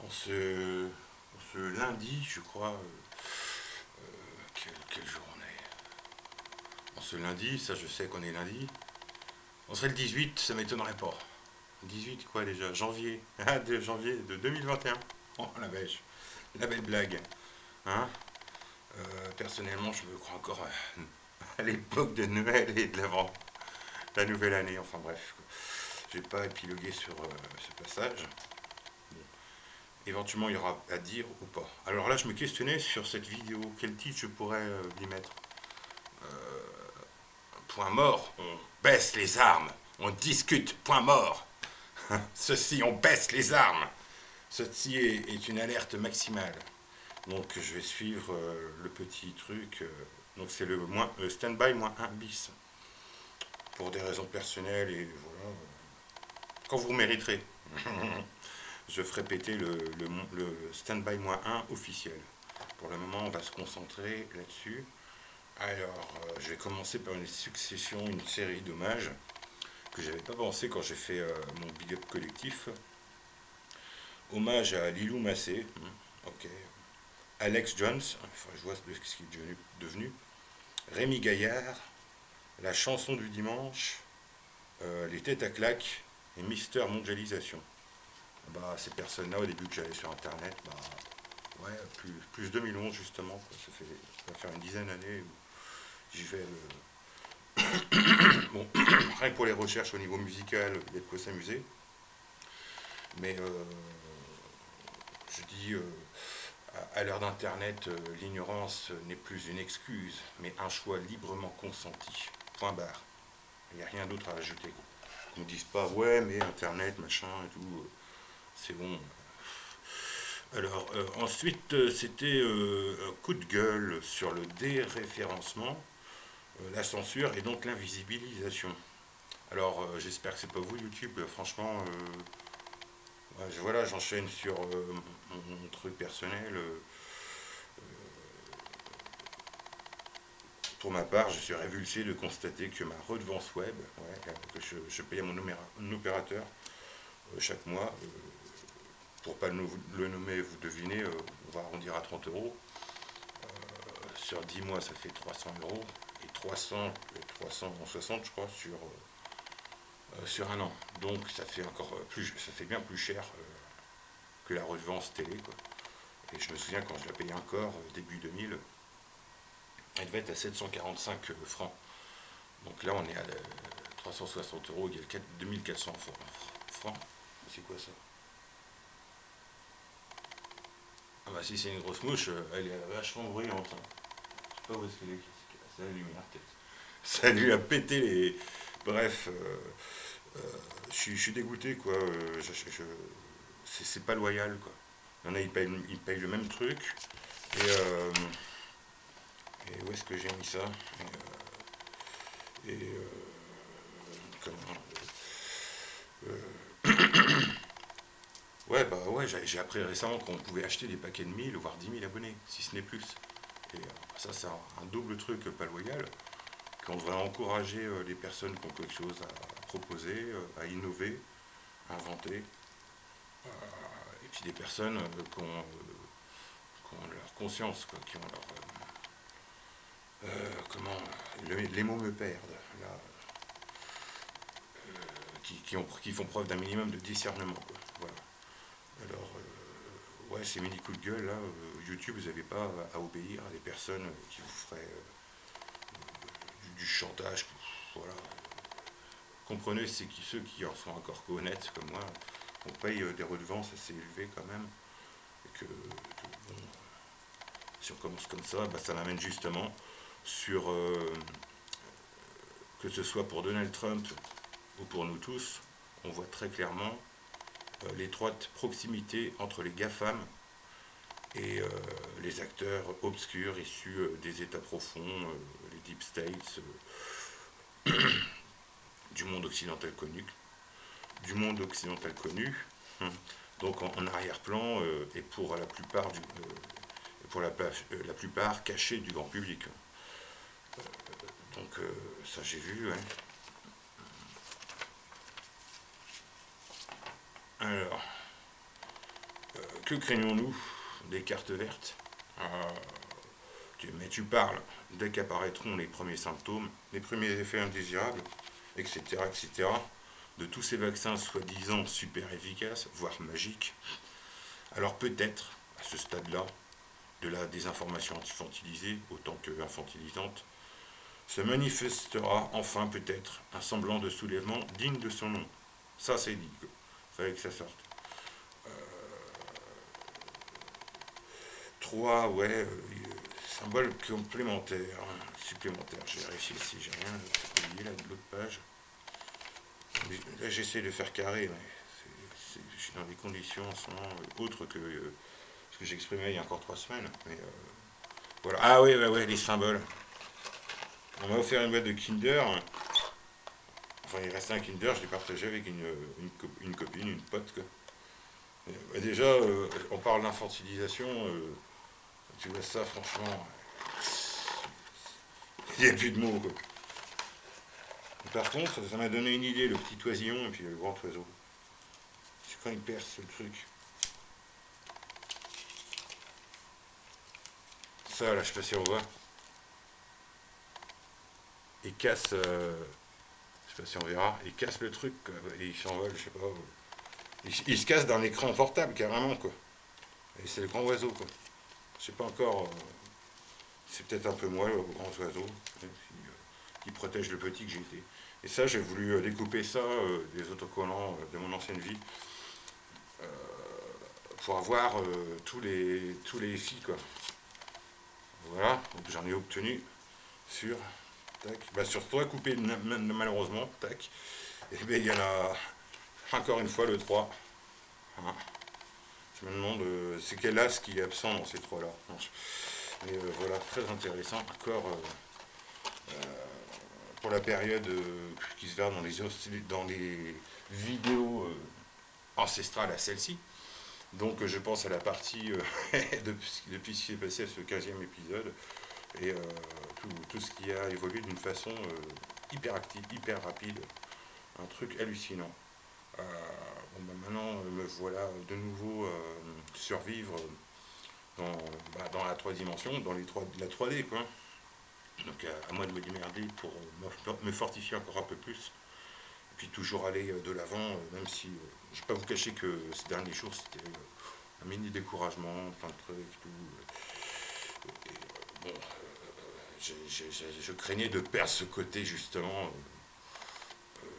en ce lundi, je crois, quelle journée? En ce lundi, ça je sais qu'on est lundi. On serait le 18, ça m'étonnerait pas. 18 quoi déjà? Janvier. Ah, de janvier de 2021. Oh la belle blague. Hein. Personnellement, je me crois encore à l'époque de Noël et de l'avant, la nouvelle année. Enfin bref, je vais pas épiloguer sur ce passage. Bon. Éventuellement, il y aura à dire ou pas. Alors là, je me questionnais sur cette vidéo. Quel titre je pourrais y mettre? Point mort, on baisse les armes. On discute, point mort. Ceci, on baisse les armes. Ceci est une alerte maximale. Donc je vais suivre le petit truc. Donc c'est le stand-by -1 bis. Pour des raisons personnelles et voilà. Quand vous mériterez. Je ferai péter le stand-by -1 officiel. Pour le moment, on va se concentrer là-dessus. Alors, je vais commencer par une succession, une série d'hommages que j'avais pas pensé quand j'ai fait mon big up collectif. Hommage à Lilou Massé, ok. Alex Jones, enfin, je vois ce qu'il est devenu. Rémi Gaillard, la chanson du dimanche, les têtes à claques et Mister Mondialisation. Bah, ces personnes-là, au début que j'allais sur Internet, bah, ouais, plus 2011 justement, quoi. Ça va faire une dizaine d'années où j'y vais. Bon, rien que pour les recherches au niveau musical, il y a de quoi s'amuser. Mais je dis, à l'heure d'Internet, l'ignorance n'est plus une excuse, mais un choix librement consenti. Point barre. Il n'y a rien d'autre à ajouter. Qu'on ne dise pas, ouais, mais Internet, machin et tout, c'est bon. Alors, ensuite, c'était un coup de gueule sur le déréférencement, la censure et donc l'invisibilisation. Alors, j'espère que c'est pas vous, YouTube. Franchement, ouais, voilà, j'enchaîne sur mon truc personnel. Pour ma part, je suis révulsé de constater que ma redevance web, ouais, que je paye à mon opérateur chaque mois, pour pas le nommer, vous devinez, on va arrondir à 30 euros. Sur 10 mois, ça fait 300 euros. Et 360, je crois, sur un an. Donc ça fait encore ça fait bien plus cher que la redevance télé, quoi. Et je me souviens quand je la payais encore, début 2000, elle devait être à 745 francs. Donc là, on est à 360 euros égale 2400 francs. C'est quoi ça? Ah bah si c'est une grosse mouche, elle est vachement bruyante, hein. Je sais pas où est-ce qu'elle est. C'est la lumière peut-être. Ça lui a pété les. Bref, je suis dégoûté quoi. C'est pas loyal quoi. Il y en a, ils payent le même truc. Et où est-ce que j'ai mis ça? Et comment Ouais, bah ouais, j'ai appris récemment qu'on pouvait acheter des paquets de 1000, voire 10 000 abonnés, si ce n'est plus. Et ça, c'est un double truc pas loyal, qu'on devrait encourager les personnes qui ont quelque chose à proposer, à innover, à inventer. Et puis des personnes qui ont leur conscience, quoi, qui ont leur. Comment. Les mots me perdent, là. Qui font preuve d'un minimum de discernement, quoi. Voilà. Alors, ouais, ces mini coups de gueule, là, YouTube, vous n'avez pas à obéir à des personnes qui vous feraient du chantage. Voilà. Comprenez, c'est ceux qui en sont encore honnêtes, comme moi, on paye des redevances assez élevées quand même. Et que, bon, si on commence comme ça, bah, ça m'amène justement sur, que ce soit pour Donald Trump ou pour nous tous, on voit très clairement l'étroite proximité entre les GAFAM et les acteurs obscurs issus des États profonds, les Deep States, du monde occidental connu. Du monde occidental connu. Donc en arrière-plan et pour la plupart la plupart cachés du grand public. Donc ça j'ai vu. Hein. Alors, Que craignons-nous des cartes vertes? Mais tu parles dès qu'apparaîtront les premiers symptômes, les premiers effets indésirables, etc., etc., de tous ces vaccins soi-disant super efficaces, voire magiques. Alors peut-être, à ce stade-là, de la désinformation infantilisée autant que infantilisante, se manifestera enfin peut-être un semblant de soulèvement digne de son nom. Ça c'est dit, il fallait que ça sorte. 3, ouais, symbole complémentaire, supplémentaire. J'ai vérifié si j'ai rien oublié là de l'autre page. Là j'essaie de faire carré, mais je suis dans des conditions en ce moment autres que ce que j'exprimais il y a encore 3 semaines. Mais voilà. Ah oui, ouais, ouais, les symboles. On m'a offert une boîte de Kinder. Enfin, il restait un Kinder, je l'ai partagé avec une copine, une pote. Quoi. Déjà, on parle d'infantilisation. Tu vois ça, franchement, il n'y a plus de mots. Quoi. Par contre, ça m'a donné une idée, le petit oisillon et puis le grand oiseau. C'est quand il perce le truc. Ça, là, je sais pas si on voit. Il casse, je sais pas si on verra, il casse le truc, quoi, et il s'envole, je sais pas. Il se casse dans l'écran portable, carrément, quoi. Et c'est le grand oiseau, quoi. Je sais pas encore, c'est peut-être un peu moi, le grand oiseau, qui protège le petit que j'ai été. Et ça, j'ai voulu découper ça des autocollants de mon ancienne vie pour avoir tous les filles, quoi. Voilà, donc j'en ai obtenu sur, tac, bah sur 3 coupés malheureusement, tac. Et bien il y en a encore une fois le 3. Hein. Je me demande c'est quel as qui est absent dans ces 3 là. Mais voilà, très intéressant encore pour la période qui se verra dans les vidéos ancestrales à celle-ci. Donc je pense à la partie depuis ce qui est passé à ce 15e épisode et tout ce qui a évolué d'une façon hyper active, hyper rapide, un truc hallucinant. Bon, bah, maintenant me voilà de nouveau survivre dans la 3 dimensions, dans la 3D quoi. Donc à moi de me démerder pour me fortifier encore un peu plus. Et puis toujours aller de l'avant, même si je ne vais pas vous cacher que ces derniers jours c'était un mini découragement, plein de trucs, tout. Et, bon, je craignais de perdre ce côté justement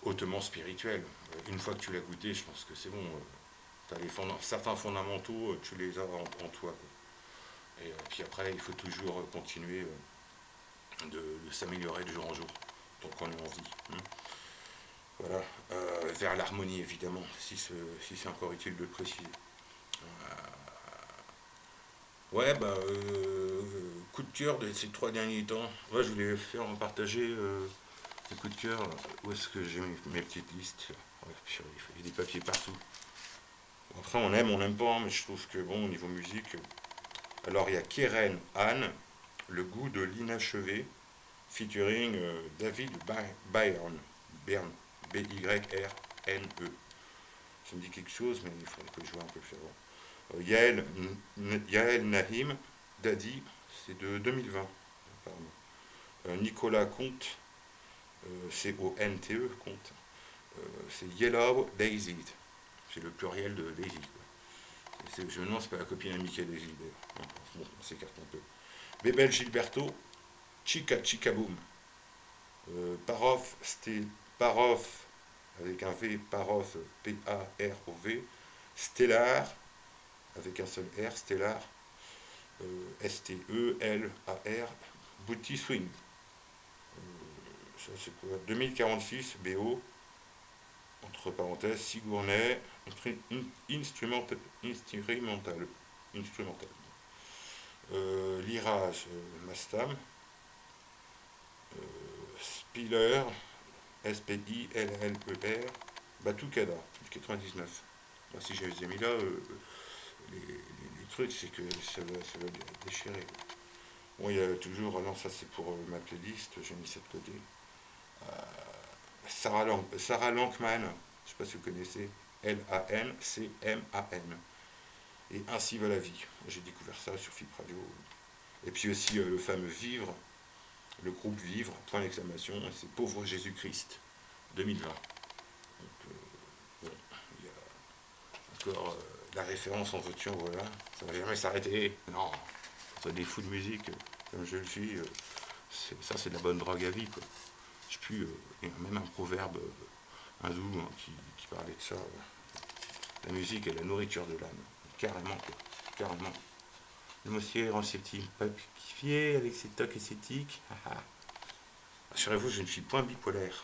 hautement spirituel. Une fois que tu l'as goûté, je pense que c'est bon. T'as certains fondamentaux, tu les as en toi. Quoi. Et puis après, il faut toujours continuer de s'améliorer de jour en jour, tant qu'on est en vie. Hein. Voilà, vers l'harmonie évidemment, si c'est encore utile de le préciser. Ouais, bah, coup de cœur de ces 3 derniers temps. Ouais, je voulais faire en partager des coups de cœur. Où est-ce que j'ai mes petites listes? Ouais, il y a des papiers partout. Après, on n'aime pas, mais je trouve que bon, au niveau musique. Alors, il y a Keren Anne, Le goût de l'inachevé, featuring David Byrne. Byrne, B-Y-R-N-E. Ça me dit quelque chose, mais il faudrait que je joue un peu plus avant. Yael Nahim, Daddy, c'est de 2020, apparemment. Nicolas Comte, C-O-N-T-E, Comte, c'est Yellow Daisy. C'est le pluriel de Daisy. Je me demande si c'est pas la copine amicale de Gilbert. Bon, on s'écarte un peu. Bébel Gilberto, Chica Chica Boom. Parof, avec un V, Parof, P-A-R-O-V. Stellar, avec un seul R, Stellar, S-T-E-L-A-R, Booty Swing. Ça c'est quoi 2046, BO, entre parenthèses, Sigourney, instrumental. Lirage, Mastam, Spiller, S-P-I-L-L-E-R, Batucada, 99. Moi, si je les ai mis là, les trucs, c'est que ça va déchirer. Bon, il y a toujours, non, ça c'est pour ma playlist, j'ai mis ça de côté. Sarah Lankman, je ne sais pas si vous connaissez, L-A-N-C-M-A-N. Et ainsi va la vie. J'ai découvert ça sur FIP Radio. Et puis aussi le fameux Vivre, le groupe Vivre, point d'exclamation, et c'est Pauvre Jésus-Christ, 2020. Donc, bon, il y a encore la référence en veux-tu, en voilà. Ça va jamais s'arrêter. Non, ça des fous de musique, comme je le suis. Ça, c'est de la bonne drogue à vie, quoi. Je sais plus, il y a même un proverbe hindou hein, qui parlait de ça. La musique est la nourriture de l'âme. Carrément, quoi. Carrément. Le monsieur rend-il pacifié avec ses tocs esthétiques. Assurez-vous, je ne suis point bipolaire.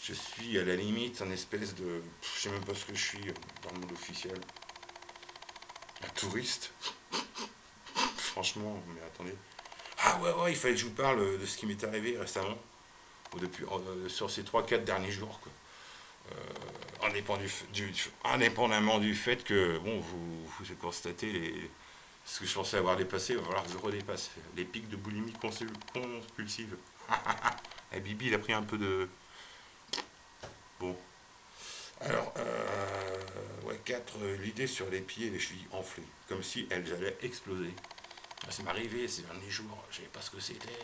Je suis à la limite un espèce de. Je sais même pas ce que je suis dans le monde officiel. Un touriste. Franchement, mais attendez. Ah ouais, ouais, il fallait que je vous parle de ce qui m'est arrivé récemment. Ou depuis, sur ces 3-4 derniers jours. Quoi. Indépendamment du fait que, bon, vous constatez ce que je pensais avoir dépassé, il va falloir que je redépasse. Les pics de boulimie compulsive. Et Bibi, il a pris un peu de. Bon. Alors, ouais, 4, l'idée sur les pieds et les chevilles enflées, comme si elles allaient exploser. Ça m'est arrivé ces derniers jours, je savais pas ce que c'était.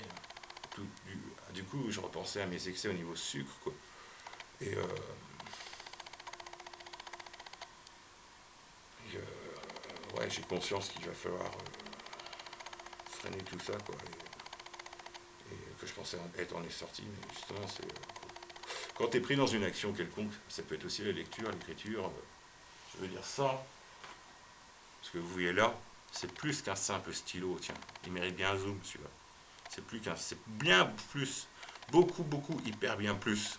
Du coup, je repensais à mes excès au niveau sucre, quoi. Et, ouais, j'ai conscience qu'il va falloir freiner tout ça, quoi. Et que je pensais être en est sorti, mais justement, c'est. Quand tu es pris dans une action quelconque, ça peut être aussi la lecture, l'écriture, je veux dire ça, ce que vous voyez là, c'est plus qu'un simple stylo, tiens. Il mérite bien un zoom, celui-là. C'est bien plus, beaucoup, beaucoup, hyper bien plus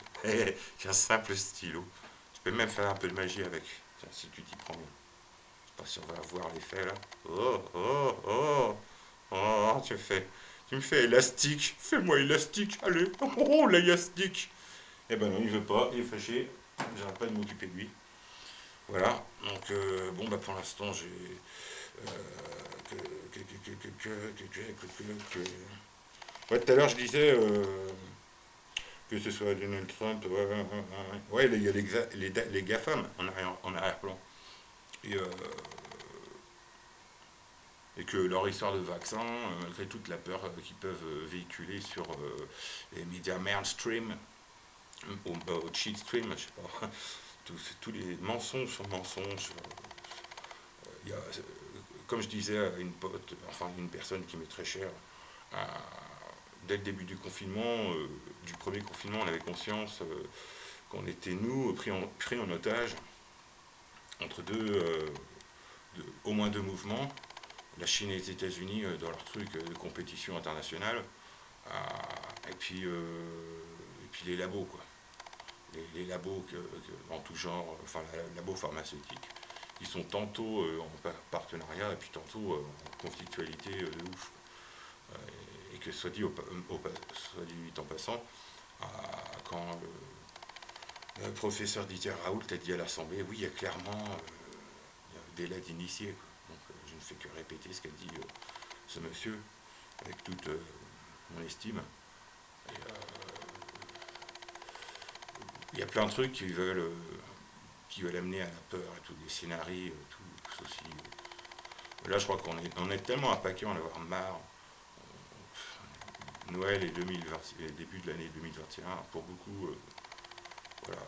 qu'un simple stylo. Tu peux même faire un peu de magie avec, tiens, si tu t'y prends bien. Je sais pas si on va voir l'effet là. Oh, oh, oh, oh, tu me fais élastique, fais-moi élastique, allez, oh, l'élastique. Eh ben non, il veut pas, il est fâché, j'arrête pas de m'occuper de lui. Voilà, donc bon, bah pour l'instant, j'ai. Ouais, tout à l'heure, je disais que ce soit Donald Trump, ouais, il y a les GAFAM en arrière-plan. Et, et que leur histoire de vaccin, malgré toute la peur qu'ils peuvent véhiculer sur les médias mainstream, au cheat stream, je sais pas, tous les mensonges sur mensonges. Il y a, comme je disais à une pote, enfin une personne qui m'est très chère, dès le début du confinement, du premier confinement, on avait conscience qu'on était, nous, pris en otage entre au moins deux mouvements, la Chine et les États-Unis dans leur truc de compétition internationale, et puis les labos, quoi. Les labos en tout genre, enfin, labos pharmaceutiques, qui sont tantôt en partenariat et puis tantôt en conflictualité de ouf. Et que soit dit, soit dit en passant, quand le professeur Didier Raoult a dit à l'Assemblée, oui, il y a clairement des lettres d'initiés. Donc je ne fais que répéter ce qu'a dit ce monsieur, avec toute mon estime. Et, il y a plein de trucs qui veulent amener à la peur et tout, des scénarios, tout ceci. Là, je crois on est tellement apaqué, on en a avoir marre. Noël et 2020, et début de l'année 2021, pour beaucoup, voilà,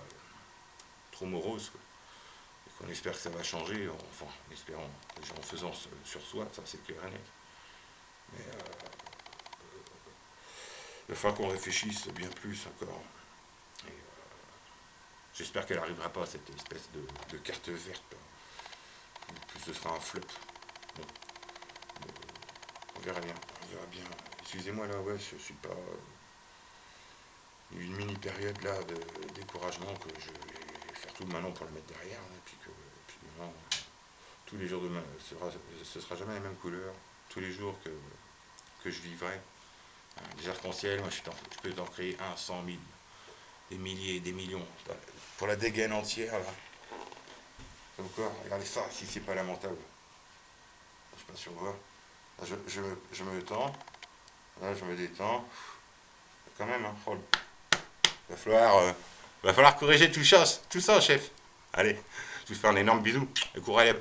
trop morose. Quoi. Et qu'on espère que ça va changer, enfin, en espérant, déjà en faisant sur soi, ça c'est clair et net. Mais il va falloir qu'on réfléchisse bien plus encore. Et, j'espère qu'elle n'arrivera pas à cette espèce de carte verte. Que ce sera un flop. Bon, on verra bien. On verra bien. Excusez-moi là, ouais, je suis pas. Il y a eu une mini période là de découragement que je vais faire tout maintenant pour la mettre derrière. Et puis que finalement, tous les jours demain, ce sera jamais la même couleur. Tous les jours que je vivrai. Des arcs-en-ciel, moi je peux t'en créer un, 100 000, des milliers, des millions. Pour la dégaine entière là. Comme quoi, regardez ça, si c'est pas lamentable. Je sais pas si on voit. Là, je me tends. Là, je me détends. Quand même, hein. Oh, va falloir corriger tout ça, chef. Allez, je vous fais un énorme bisou. Et courez,